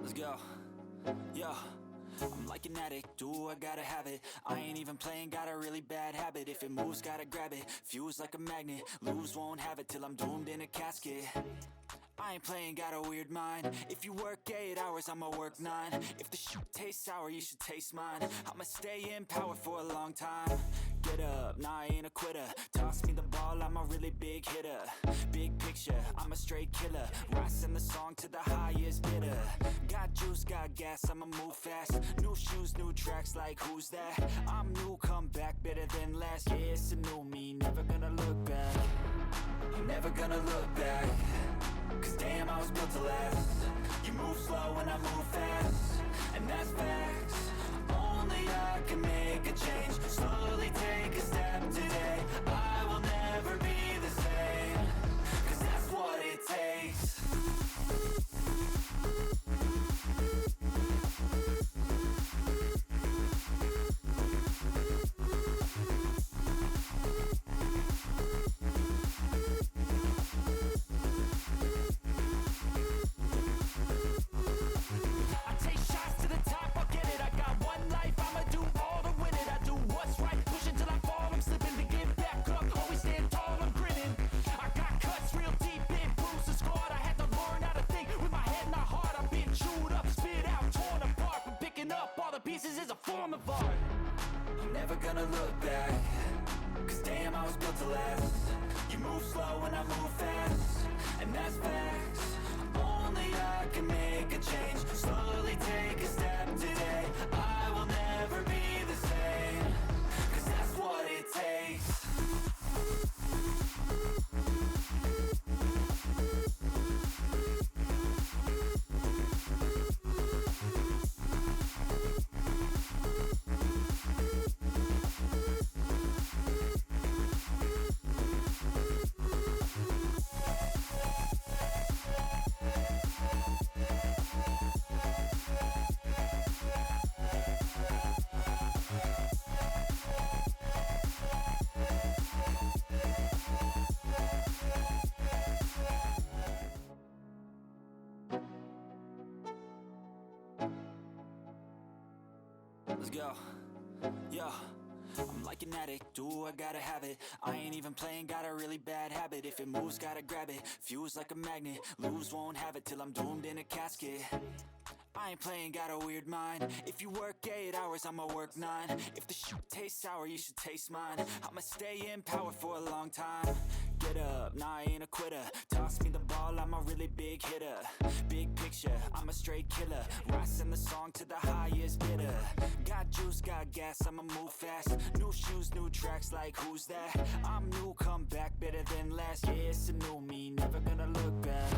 Let's go. Yo, I'm like an addict, do I gotta have it. I ain't even playing, got a really bad habit. If it moves, gotta grab it, fuse like a magnet. Lose, won't have it till I'm doomed in a casket. I ain't playing, got a weird mind. If you work 8 hours, I'ma work 9. If the shoot tastes sour, you should taste mine. I'ma stay in power for a long time. Get up, nah, I ain't a quitter. Toss me the ball, I'm a really big hitter. Big picture, I'm a straight killer. Rising the song to the highest bidder. Got juice, got gas, I'ma move fast. New shoes, new tracks, like who's that? I'm new, come back, better than last. Yeah, it's a new me, never gonna look back. I'm never gonna look back. Cause damn, I was built to last. You move slow and I move fast, and that's facts. Only I can make a change. Slowly take a step today. I will never be the same. Cause that's what it takes. Pieces is a form of art. I'm never gonna look back. Cause damn, I was built to last. You move slow and I move fast, and that's facts. Only I can make a change. Slowly take a step today. I will never be the same. Cause that's what it takes. Let's go. Yo, I'm like an addict, do I gotta have it. I ain't even playing, got a really bad habit. If it moves, gotta grab it, fuse like a magnet. Lose, won't have it till I'm doomed in a casket. I ain't playing, got a weird mind. If you work 8 hours, I'ma work 9. If the shoot tastes sour, you should taste mine. I'ma stay in power for a long time. Get up, nah, I ain't a quitter. Toss me the ball, I'm a really big hitter. Big picture, I'm a straight killer. Rising the song to the highest bidder. Got juice, got gas, I'ma move fast. New shoes, new tracks, like who's that? I'm new, come back, better than last. Yeah, it's a new me, never gonna look back.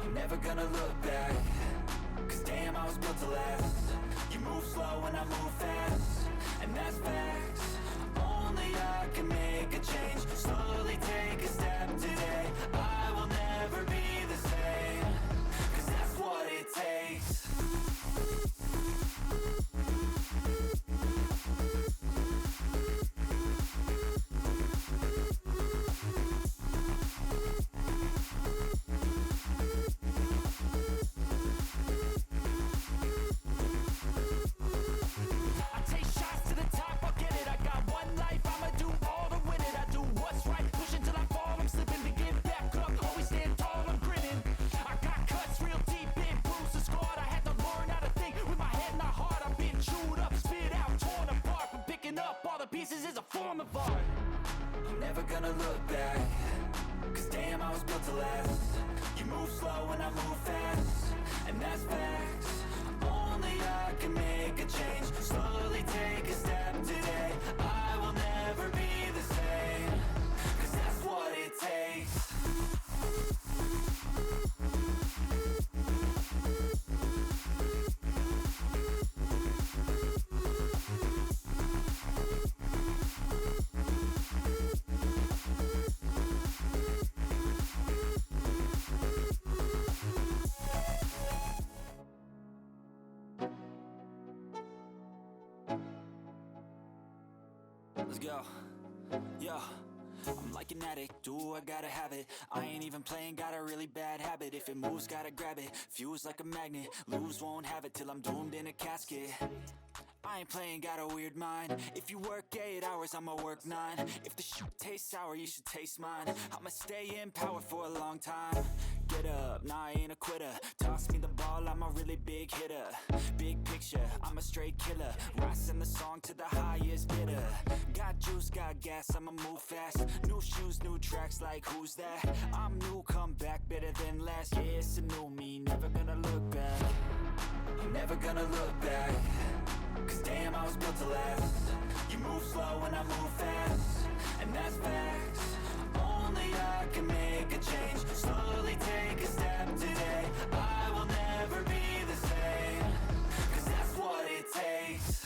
I'm never gonna look back. Cause damn, I was built to last. You move slow and I move fast, and that's facts. Only I can make a change. Slowly take a step today. I will never be the same. Cause that's what it takes. Pieces is a form of art. I'm never gonna look back. Cause damn, I was built to last. You move slow and I move fast, and that's facts. Only I can make a change. Slowly take a step today. I will never be the same. Cause that's what it takes. Let's go. Yo, I'm like an addict, do I gotta have it. I ain't even playing, got a really bad habit. If it moves, gotta grab it, fuse like a magnet. Lose, won't have it till I'm doomed in a casket. I ain't playing, got a weird mind. If you work 8 hours, I'ma work 9. If the shoot tastes sour, you should taste mine. I'ma stay in power for a long time. Get up, nah, I ain't a quitter. Toss me the ball, I'm a really big hitter. Big picture, I'm a straight killer. Rising the song to the highest bidder. Got juice, got gas, I'ma move fast. New shoes, new tracks, like who's that? I'm new, come back, better than last. Yeah, it's a new me, never gonna look back. I'm never gonna look back. Cause damn, I was built to last. You move slow and I move fast, and that's facts. Only I can make a change. Slowly take a step today. I will never be the same. Cause that's what it takes.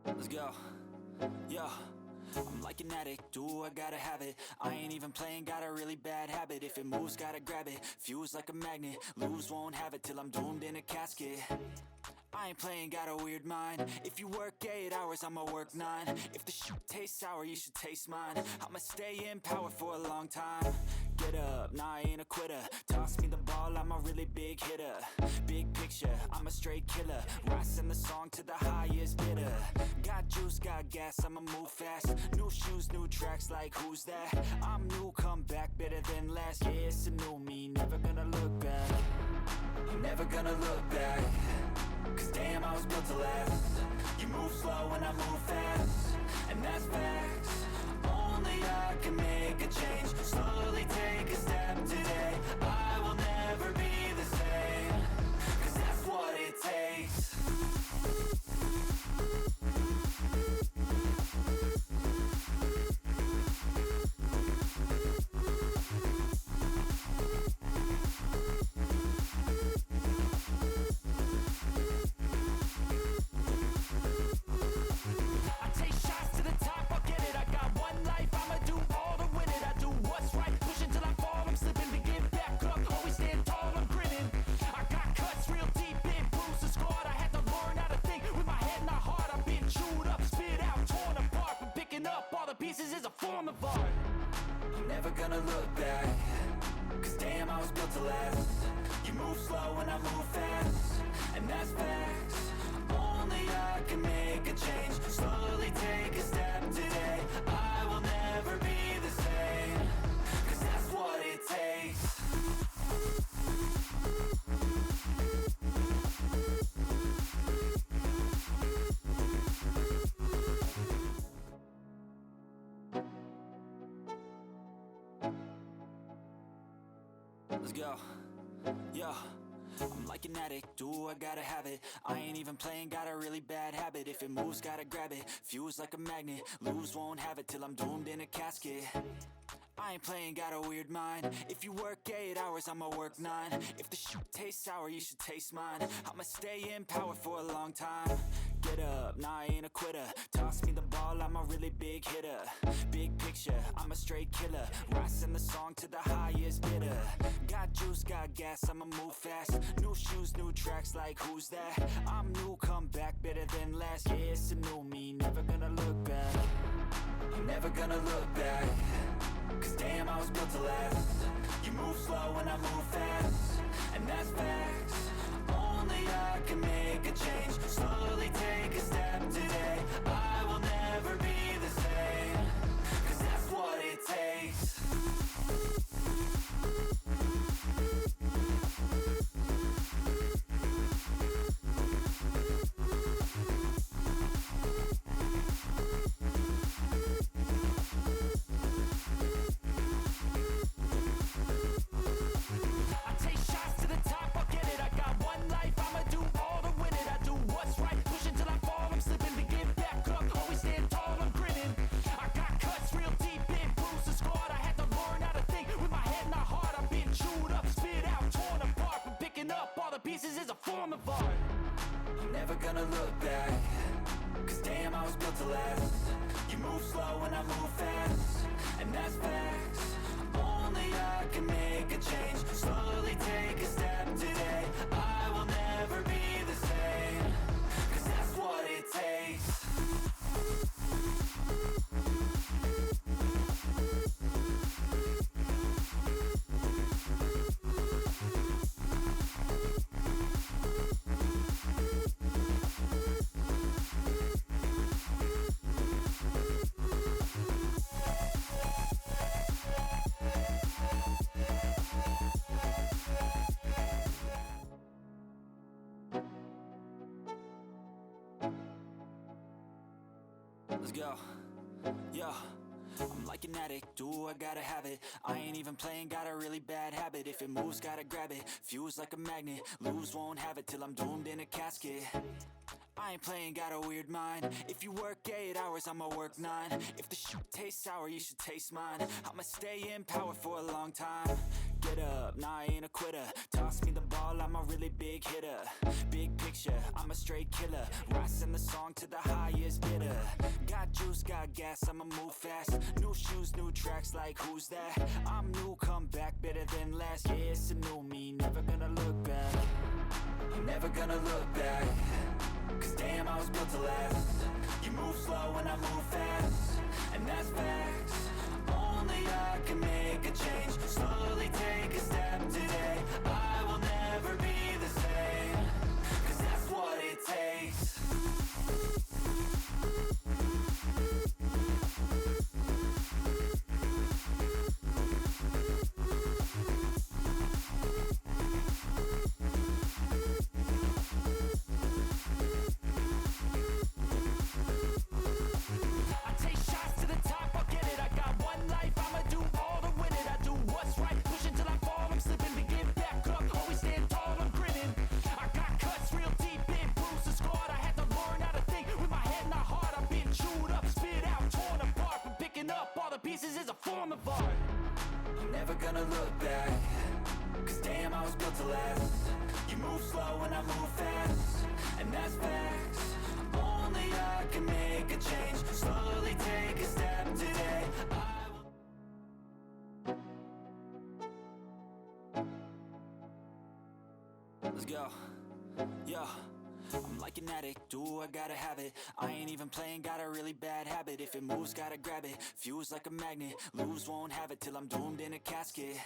Let's go. Yo, I'm like an addict, do I gotta have it. I ain't even playing, got a really bad habit. If it moves, gotta grab it, fuse like a magnet. Lose, won't have it till I'm doomed in a casket. I ain't playing, got a weird mind. If you work 8 hours, I'ma work 9. If the shoot tastes sour, you should taste mine. I'ma stay in power for a long time. Get up, nah, I ain't a quitter. Toss me the ball, I'm a really big hitter. Big picture, I'm a straight killer. Rising the song to the highest bidder. Got juice, got gas, I'ma move fast. New shoes, new tracks, like who's that? I'm new, come back, better than last. Yeah, it's a new me, never gonna look back. I'm never gonna look back. Cause damn, I was built to last. You move slow and I move fast, and that's facts. Only I can make a change. Slowly take a step today. I will never be the same. Cause that's what it takes. Let's go. Yo, I'm like an addict, do I gotta have it. I ain't even playing, got a really bad habit. If it moves, gotta grab it, fuse like a magnet. Lose, won't have it till I'm doomed in a casket. I ain't playing, got a weird mind. If you work 8 hours, I'ma work 9. If the shoot tastes sour, you should taste mine. I'ma stay in power for a long time. Get Get up, nah, I ain't a quitter. Toss me the ball, I'm a really big hitter. Big picture, I'm a straight killer. Rising the song to the highest bidder. Got juice, got gas, I'ma move fast. New shoes, new tracks, like who's that? I'm new, come back better than last. Yeah, it's a new me, never gonna look back. I'm never gonna look back. Cause damn, I was built to last. You move slow and I move fast, and that's facts. Only I can make a change. Slowly take a step today. I will never be the same. Cause that's what it takes. Pieces is a form of art. I'm never gonna look back. Cause damn, I was built to last. You move slow and I move fast, and that's facts. Only I can make a change. Slowly take a step today. I will never be the same. Cause that's what it takes. Let's go. Yo, I'm like an addict, do I gotta have it. I ain't even playing, got a really bad habit. If it moves, gotta grab it. Fuse like a magnet, lose, won't have it till I'm doomed in a casket. I ain't playing, got a weird mind. If you work 8 hours, I'ma work 9. If the shoot tastes sour, you should taste mine. I'ma stay in power for a long time. Get up, nah, I ain't a quitter. Toss me the ball, I'm a really big hitter. Big picture, I'm a straight killer. Rising the song to the highest bidder. Got juice, got gas, I'ma move fast. New shoes, new tracks, like who's that? I'm new, come back better than last. Yeah, it's a new me, never gonna look back. I'm never gonna look back. Cause damn, I was built to last. You move slow and I move fast, and that's facts. Only I can make a change. Slowly take a step today. I will never be the same. Cause that's what it takes. Pieces is a form of art. I'm never gonna look back. Cause damn, I was built to last. You move slow and I move fast, and that's facts. Only I can make a change. Slowly take a step today. Let's go. Yo, I'm like an addict, do I gotta have it. I ain't even playing, got a really bad habit. If it moves, gotta grab it. Fuse like a magnet, lose, won't have it till I'm doomed in a casket.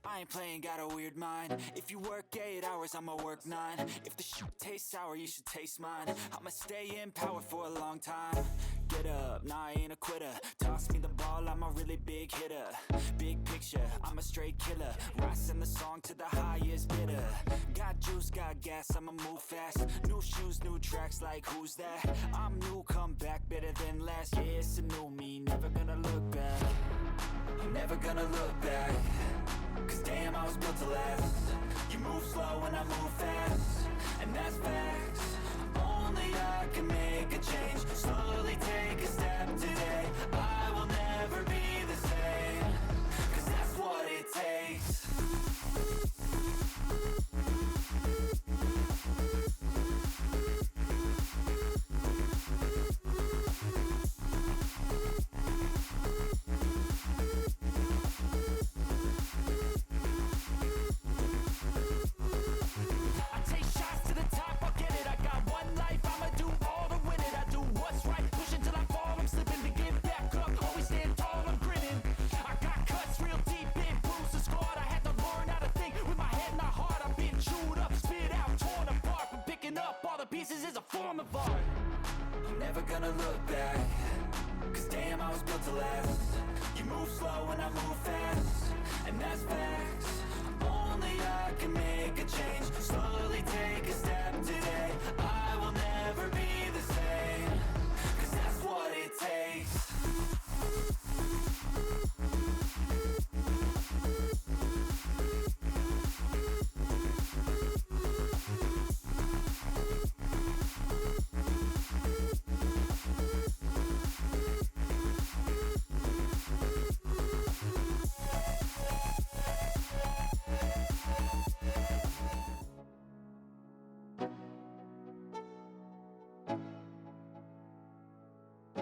I ain't playing, got a weird mind. If you work 8 hours, I'ma work 9. If the shoot tastes sour, you should taste mine. I'ma stay in power for a long time. Get up, nah, I ain't a quitter. Toss me the ball, I'm a really big hitter. Big picture, I'm a straight killer. Rising the song to the highest bidder. Got juice, got gas, I'ma move fast. New shoes, new tracks, like who's that? I'm new, come back better than last. Yeah, it's a new me, never gonna look back. I'm never gonna look back. Cause damn, I was built to last. You move slow and I move fast, and that's facts. Only I can make a change. Slowly take a step today. I will never be the same. Cause that's what it takes. picking up all the pieces is a form of art. I'm never gonna look back, cause damn, I was built to last. You move slow and I move fast, and that's facts. Only I can make a change, slowly take a step today. I will never be the same, cause that's what it takes.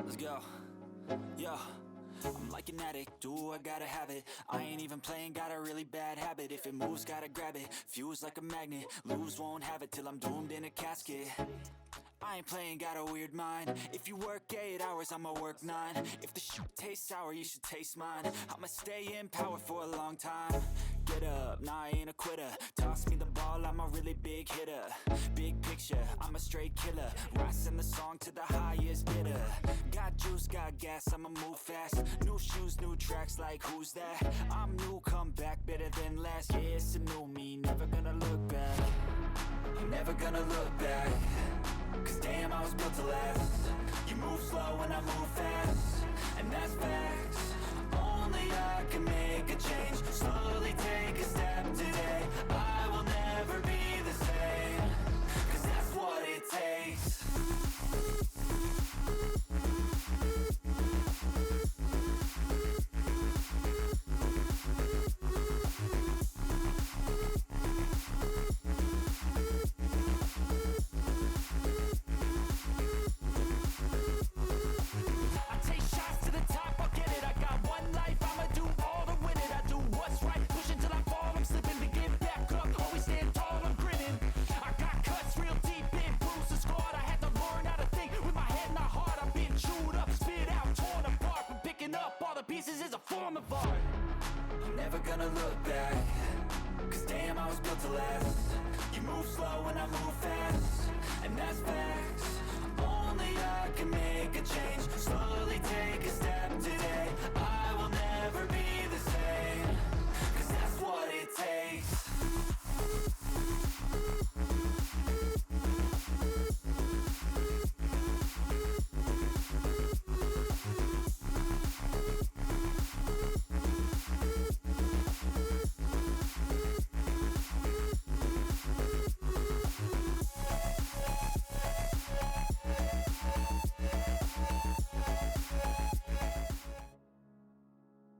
Let's go. Yo, I'm like an addict, do I gotta have it. I ain't even playing, got a really bad habit. If it moves, gotta grab it, fuse like a magnet. Lose, won't have it till I'm doomed in a casket. I ain't playing, got a weird mind. If you work 8 hours, I'ma work 9. If the shoot tastes sour, you should taste mine. I'ma stay in power for a long time. Get up, nah, I ain't a quitter. Toss me the ball, I'm a really big hitter. Big picture, I'm a straight killer. Rising the song to the highest bidder. Got juice, got gas, I'ma move fast. New shoes, new tracks, like who's that? I'm new, come back, better than last. Yeah, it's a new me, never gonna look back. I'm never gonna look back, cause damn, I was built to last. You move slow and I move fast, and that's facts. Only I can make a change, slowly take a step today. I will never be the same, cause that's what it takes. Pieces is a form of art. I'm never gonna look back, cause damn, I was built to last. You move slow and I move fast,